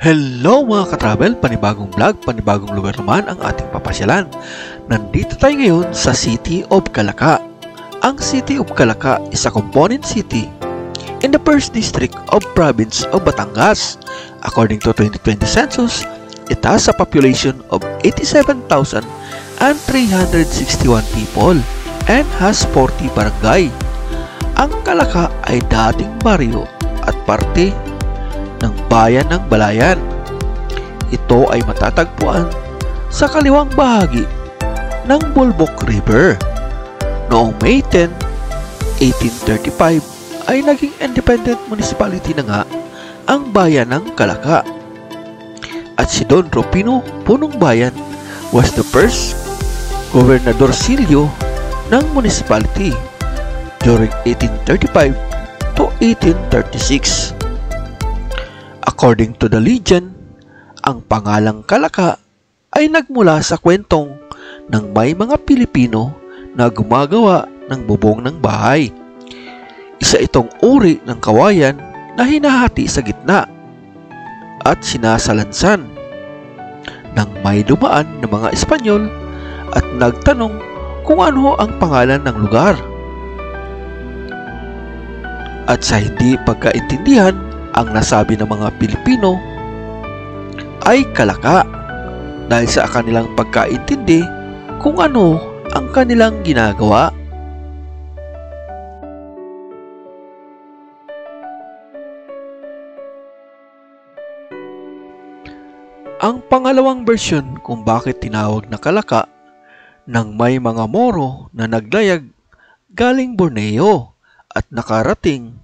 Hello mga ka-travel, panibagong vlog, panibagong lugar naman ang ating papasyalan. Nandito tayo ngayon sa City of Calaca. Ang City of Calaca is a component city in the 1st District of Province of Batangas. According to 2020 census, it has a population of 87,361 people and has 40 barangay. Ang Calaca ay dating baryo at parte ng bayan ng Balayan. Ito ay matatagpuan sa kaliwang bahagi ng Bulbok River. Noong May 10, 1835 ay naging independent municipality na nga ang bayan ng Calaca. At si Don Rufino Punong Bayan was the first gobernadorcillo ng municipality during 1835 to 1836. According to the legend, ang pangalang Calaca ay nagmula sa kwentong ng may mga Pilipino na gumagawa ng bubong ng bahay. Isa itong uri ng kawayan na hinahati sa gitna at sinasalansan nang may dumaan ng mga Espanyol at nagtanong kung ano ang pangalan ng lugar. At sa hindi pagkaintindihan, ang nasabi ng mga Pilipino ay Calaca dahil sa kanilang pagkaintindi kung ano ang kanilang ginagawa. Ang pangalawang bersyon kung bakit tinawag na Calaca nang may mga Moro na naglayag galing Borneo at nakarating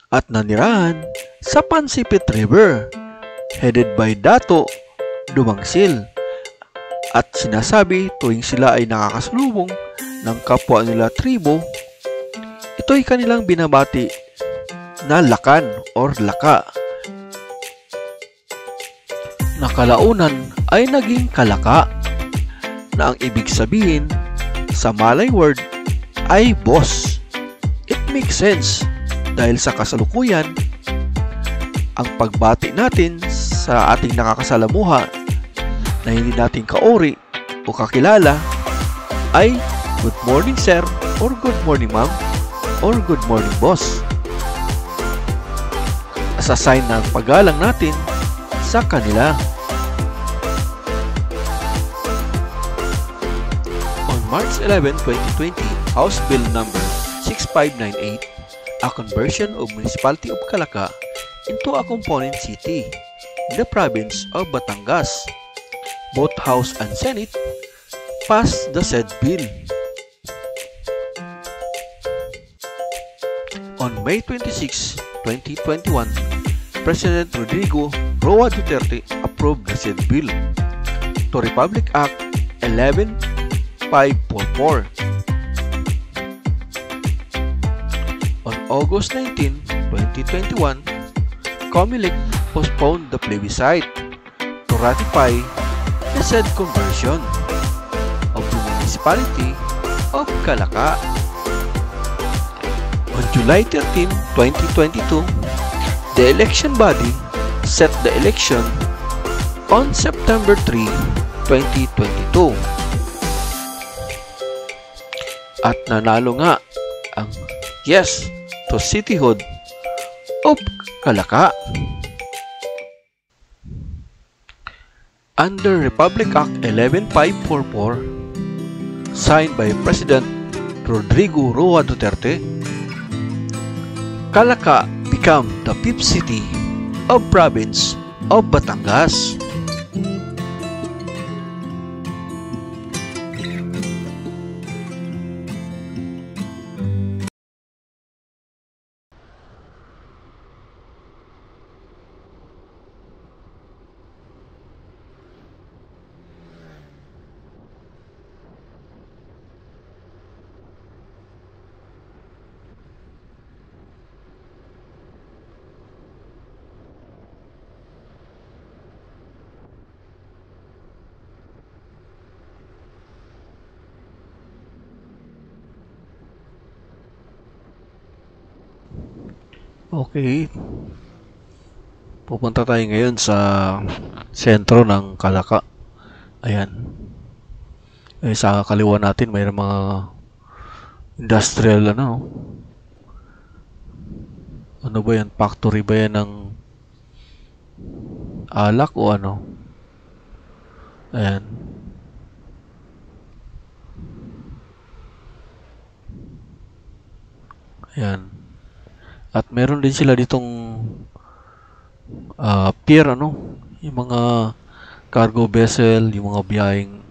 at nanirahan sa Pansipit River headed by Dato Dumangsil, at sinasabi tuwing sila ay nakakasalubong ng kapwa nila tribo, ito'y kanilang binabati na Lakan or Laka. Nakalaunan ay naging Calaca na ang ibig sabihin sa Malay word ay boss. It makes sense dahil sa kasalukuyan, ang pagbati natin sa ating nakakasalamuha na hindi natin kauri o kakilala ay good morning sir or good morning ma'am or good morning boss, as a sign ng paggalang natin sa kanila. On March 11, 2020, House Bill number 6598, a conversion of Municipality of Calaca into a component city in the province of Batangas. Both House and Senate passed the said bill. On May 26, 2021, President Rodrigo Roa Duterte approved the said bill to Republic Act 11544. On August 19, 2021, COMELEC postponed the plebiscite to ratify the said conversion of the municipality of Calaca. On July 13, 2022, the election body set the election on September 3, 2022. At nanalo nga ang yes to cityhood of Calaca. Under Republic Act 11544, signed by President Rodrigo Roa Duterte, Calaca became the 5th city of province of Batangas. Okay. Pupunta tayo ngayon sa sentro ng Calaca. Ayan. Sa kaliwa natin mayroong mga industrial ano ba yan? Factory ba yan ng alak o ano? Ayan. Ayan. At meron din sila ditong pier yung mga cargo vessel, yung mga biyaheng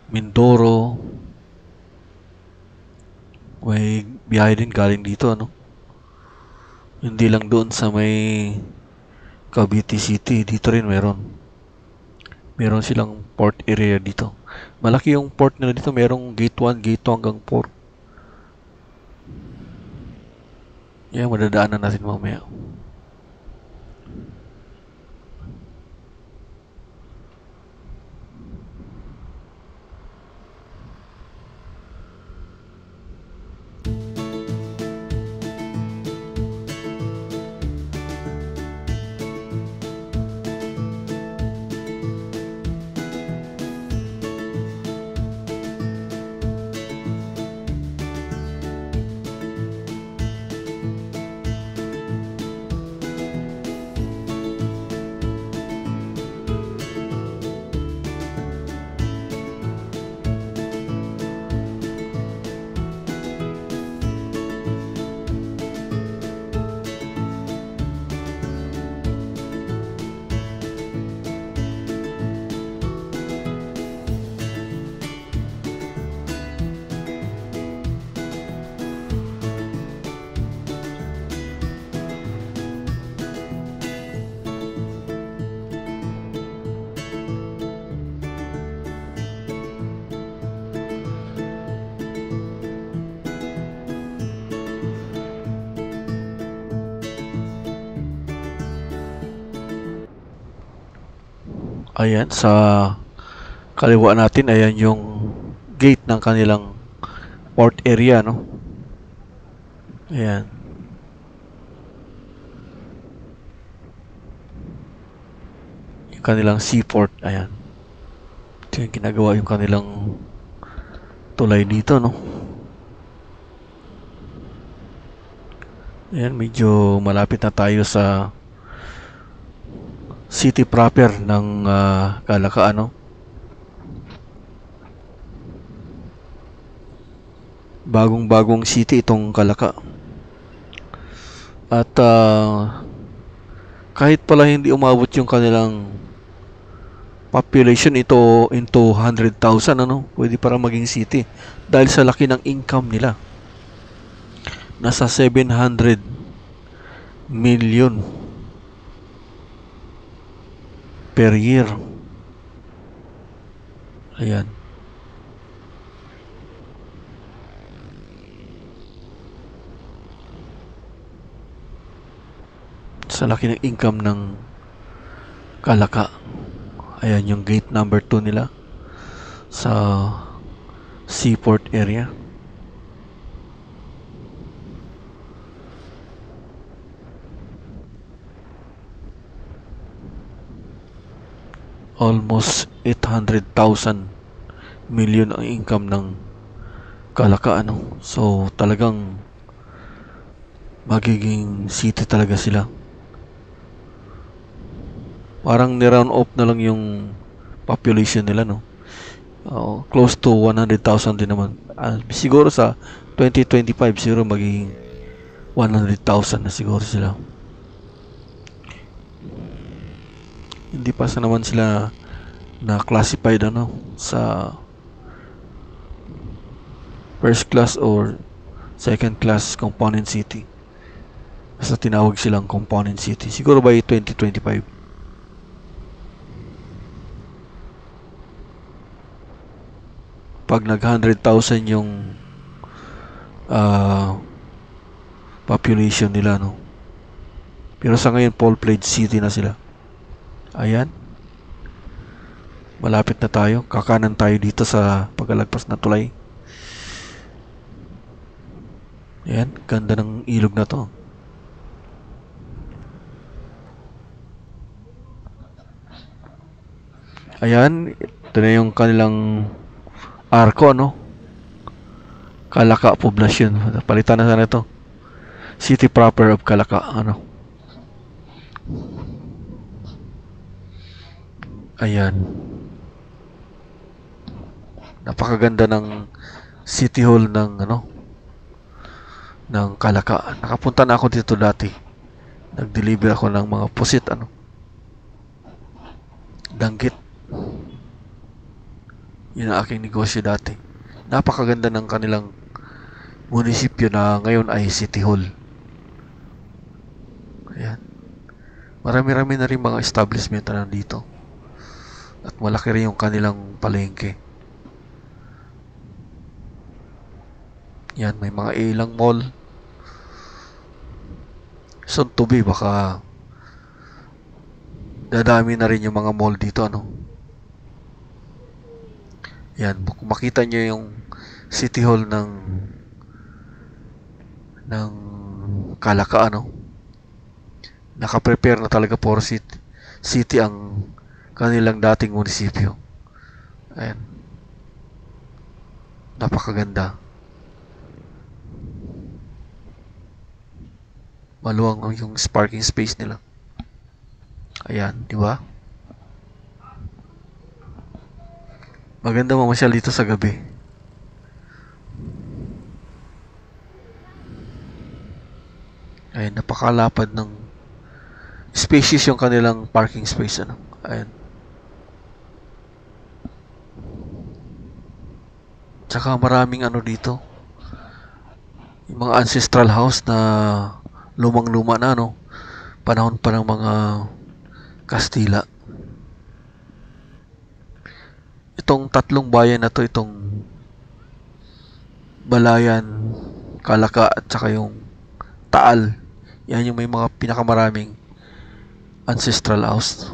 Mindoro. May biyahe din galing dito hindi lang doon sa may Cavite City, dito rin meron silang port area dito. Malaki yung port nila dito, merong gate 1, gate 2 hanggang 4. Yan, madadaanan natin mamaya. Ayan, sa kaliwa natin, ayan yung gate ng kanilang port area, Ayan. Yung kanilang seaport, ayan. Ito yung ginagawa yung kanilang tulay dito, Ayan, medyo malapit na tayo sa city proper ng Calaca, Bagong-bagong city itong Calaca. At kahit pala hindi umabot yung kanilang population ito into 100,000, pwede para maging city dahil sa laki ng income nila. Nasa 700 million per year. Ayan. Sa laki ng income ng Calaca. Ayan yung gate number 2 nila sa seaport area. Almost 800,000 million ang income ng Calaca, So, talagang magiging city talaga sila. Parang ni-round off na lang yung population nila, close to 100,000 din naman. Siguro sa 2025, siguro magiging 100,000 na siguro sila. Hindi pa sa naman sila na classified sa first class or second class component city. Basta tinawag silang component city. Siguro by 2025. Pag nag 100,000 yung population nila, Pero sa ngayon, full-fledged city na sila. Ayan. Malapit na tayo. Kakanan tayo dito sa pagkalagpas na tulay. Ayan. Ganda ng ilog na to. Ayan, ito na yung kanilang arko, no? Calaca Poblacion. Palitan na sana ito. City proper of Calaca, ano? Ayan. Napakaganda ng City Hall ng, ano, ng Calaca. Nakapunta na ako dito dati. Nag-deliver ako ng mga pusit, ano? Danggit. Yun ang aking negosyo dati. Napakaganda ng kanilang munisipyo na ngayon ay City Hall. Ayan. Marami-rami na rin mga establishment na nandito. At malaki rin yung kanilang palengke. Yan, may mga ilang mall. Soon to be, baka dadami na rin yung mga mall dito, ano? Yan, kung makita nyo yung City Hall ng Calaca, ano? Naka-prepare na talaga for city ang kanilang dating munisipyo. Ayan. Napakaganda. Maluwang yung parking space nila. Ayan, di ba? Maganda mamasyal dito sa gabi. Ayan, napakalapad ng spacious yung kanilang parking space, ano? Ayan. Tsaka maraming ano dito. Yung mga ancestral house na lumang-luma na, no? Panahon pa ng mga Kastila. Itong tatlong bayan na to, itong Balayan, Calaca, at saka yung Taal. Yan yung may mga pinakamaraming ancestral house.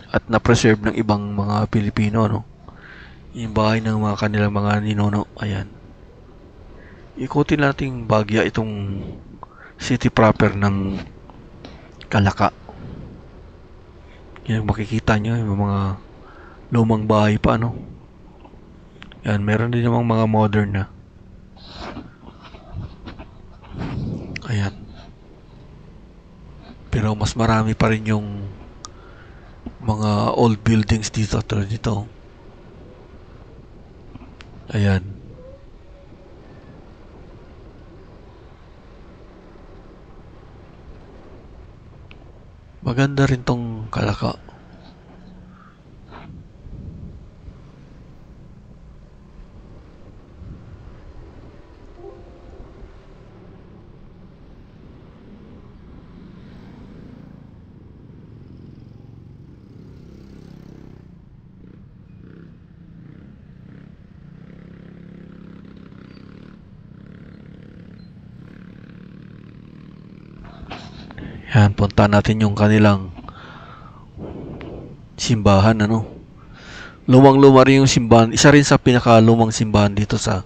At na-preserve ng ibang mga Pilipino, no? Yung bahay ng mga kanilang mga ninuno. Ayan. Ikutin nating bagya itong city proper ng Calaca. Yan, makikita nyo yung mga lumang bahay pa, no? Yan, meron din namang mga modern na. Ayan. Pero mas marami pa rin yung mga old buildings dito, tulad dito. Ayan. Maganda rin tong Calaca. Yan, punta natin yung kanilang simbahan, ano. Lumang-luma rin yung simbahan. Isa rin sa pinakalumang simbahan dito sa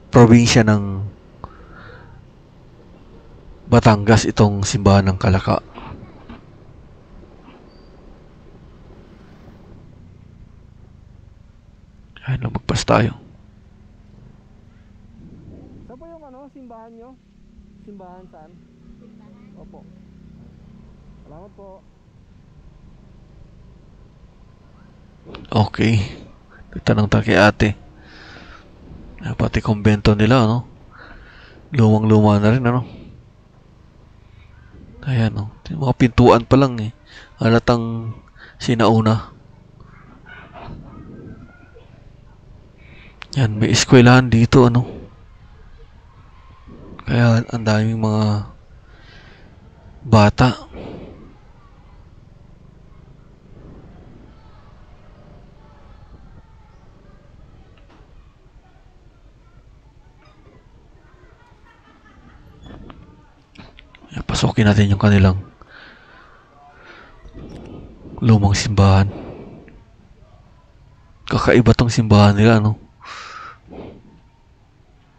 probinsya ng Batangas, itong simbahan ng Calaca. Ayan, lumagpas tayo. Saan po yung simbahan nyo? Simbahan saan? Opo. Salamat po. Okay. Tanong tayo kay ate. Pati kumbento nila, no? Lumang-luma na rin, ano? Ayan, no? Mga pintuan pa lang, eh. Halatang sinauna. Yan, may eskwelahan dito, ano? Kaya ang daming mga bata. Pasokin natin yung kanilang lumang simbahan. Kakaiba tong simbahan nila, no?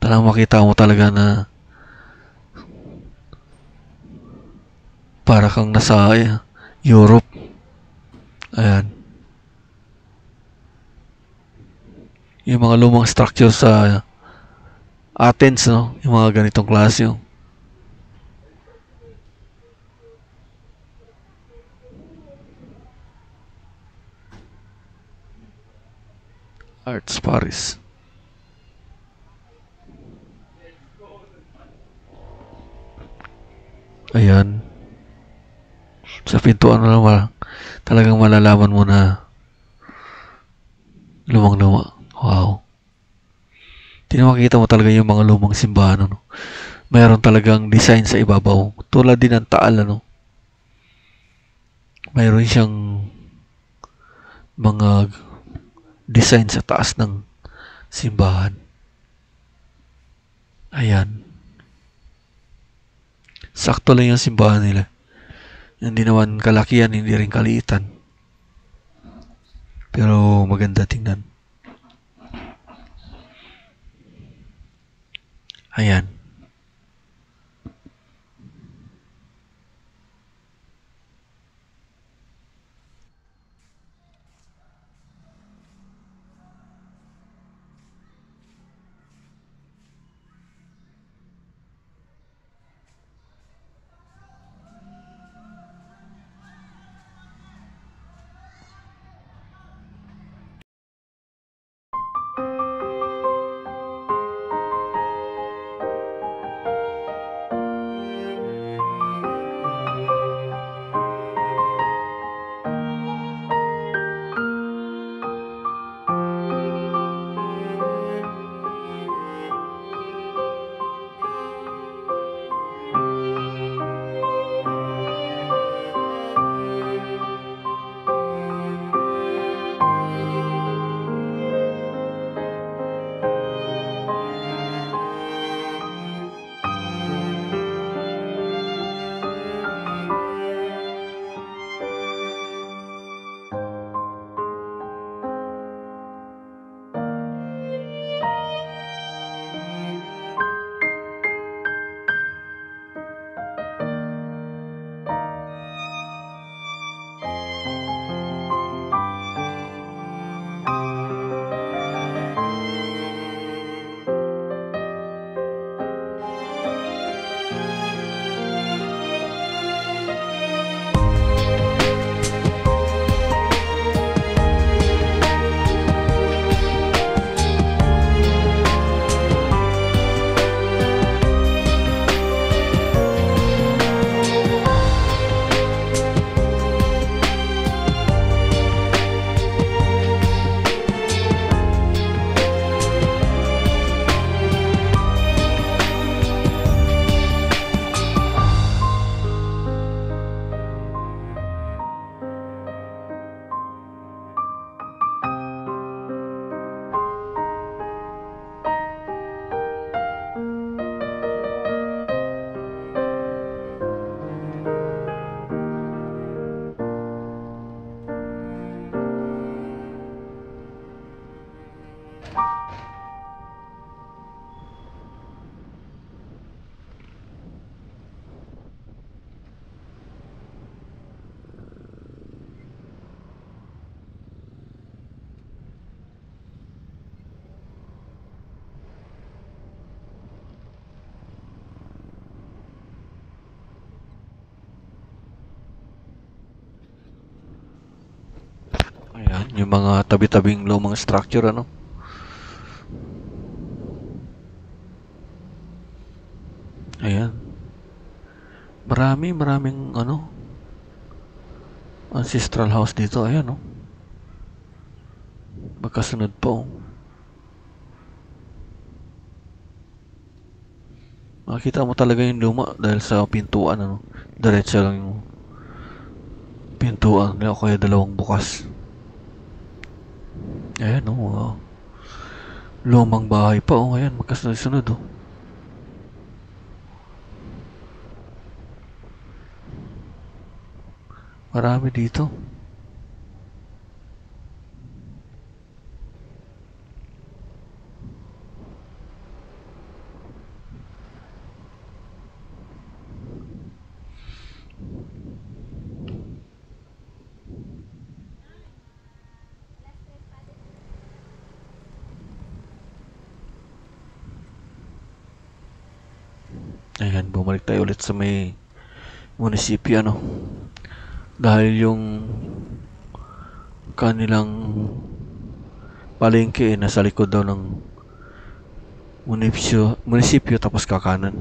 Talagang makita mo talaga na Para kang nasa Europe. Ayan. Yung mga lumang structure sa Athens, no? Yung mga ganitong klase. Oh. Arts Paris. Ayan. Sa pintuan mo naman, talagang malalaman mo na lumang-luma. Wow. Makikita mo talaga yung mga lumang simbahan. Ano? Mayroon talagang design sa ibabaw. Tulad din ng Taal. Ano? Mayroon siyang mga design sa taas ng simbahan. Ayan. Sakto lang yung simbahan nila. Hindi naman kalakihan, hindi rin kaliitan. Pero maganda tingnan. Ayan. Ayan, yung mga tabi-tabing lumang structure, ano? Ayan. Maraming, ano, ancestral house dito. Ayan, no? Magkasunod po. Makita mo talaga yung luma dahil sa pintuan, ano? Diretso lang yung pintuan. O kaya dalawang bukas. Ayan, no? Wow. Lumang bahay pa, oh. Ayan, magkasunod-sunod, oh. Marami dito. Ayan, bumalik tayo ulit sa may munisipyo, ano. Dahil yung kanilang palengke nasa likod daw ng munisipyo tapos kakanan.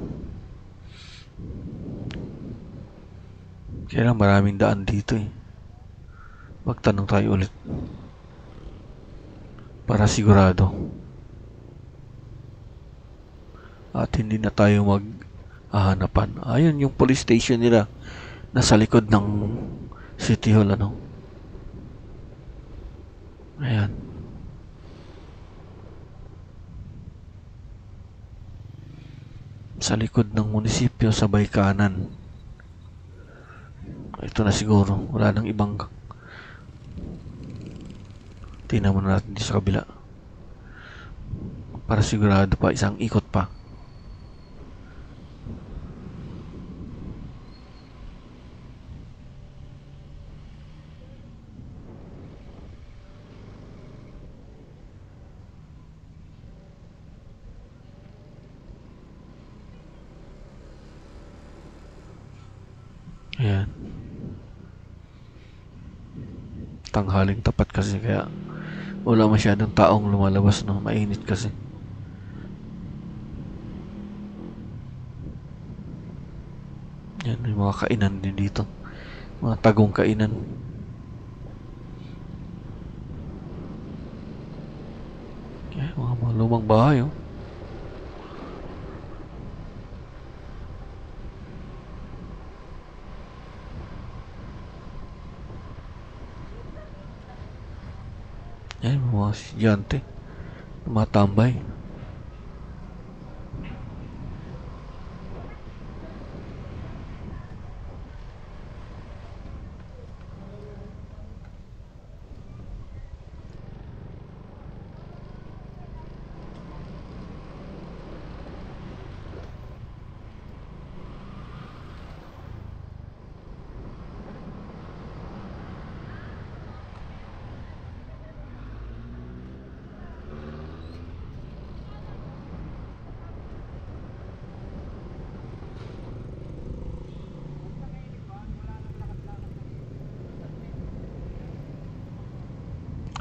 Kaya lang maraming daan dito eh. Magtanong tayo ulit. Para sigurado. At hindi na tayo maghahanapan. Ayun yung police station nila. Nasa likod ng City Hall, ano. Ayan. Sa likod ng munisipyo sa may kanan. Ito na siguro. Wala nang ibang. Tingnan muna natin dito sa kabila. Para sigurado pa. Isang ikot pa. Ayan. Tanghaling tapat kasi kaya wala masyadong taong lumalabas, no? Mainit kasi. Yan, may mga kainan din dito. Mga tagong kainan. Yan, mga lumang bahay, oh. Yan, mga estudyante. Mga tambay.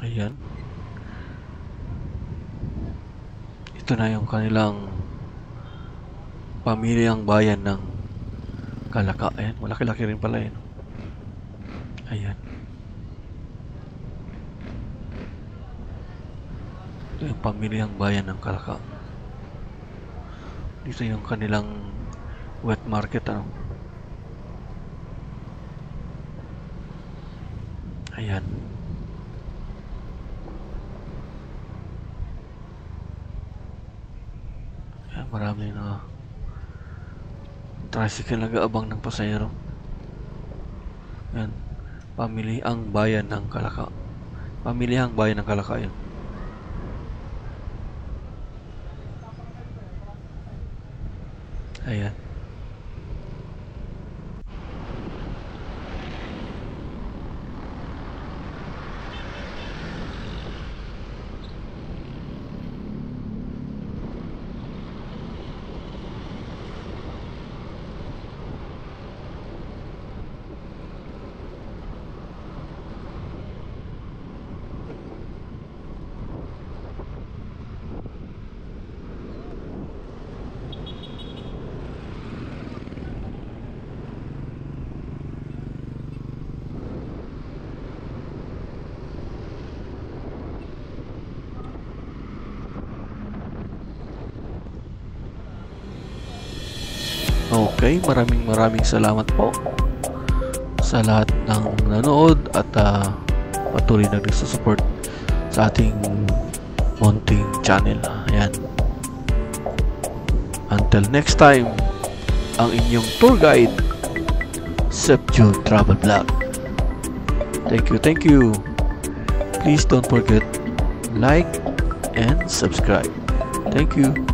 Ayan. Ito na yung kanilang pamilyang bayan ng Kalaka. Ayan, malaki-laki rin pala yun. Ayan. Ito yung pamilyang bayan ng Kalaka. Dito yung kanilang wet market, ano. Ayan. Marami na tricycle nag-aabang ng pasahero. Yan. Pamilihang bayan ng Kalaka. Pamilihang bayan ng Kalaka yun. Ayan. Okay, maraming salamat po sa lahat ng nanood at patuloy na nagsusupport sa ating munting channel. Ayan. Until next time, ang inyong tour guide, Sep June Travel Vlog. Thank you. Please don't forget like and subscribe. Thank you.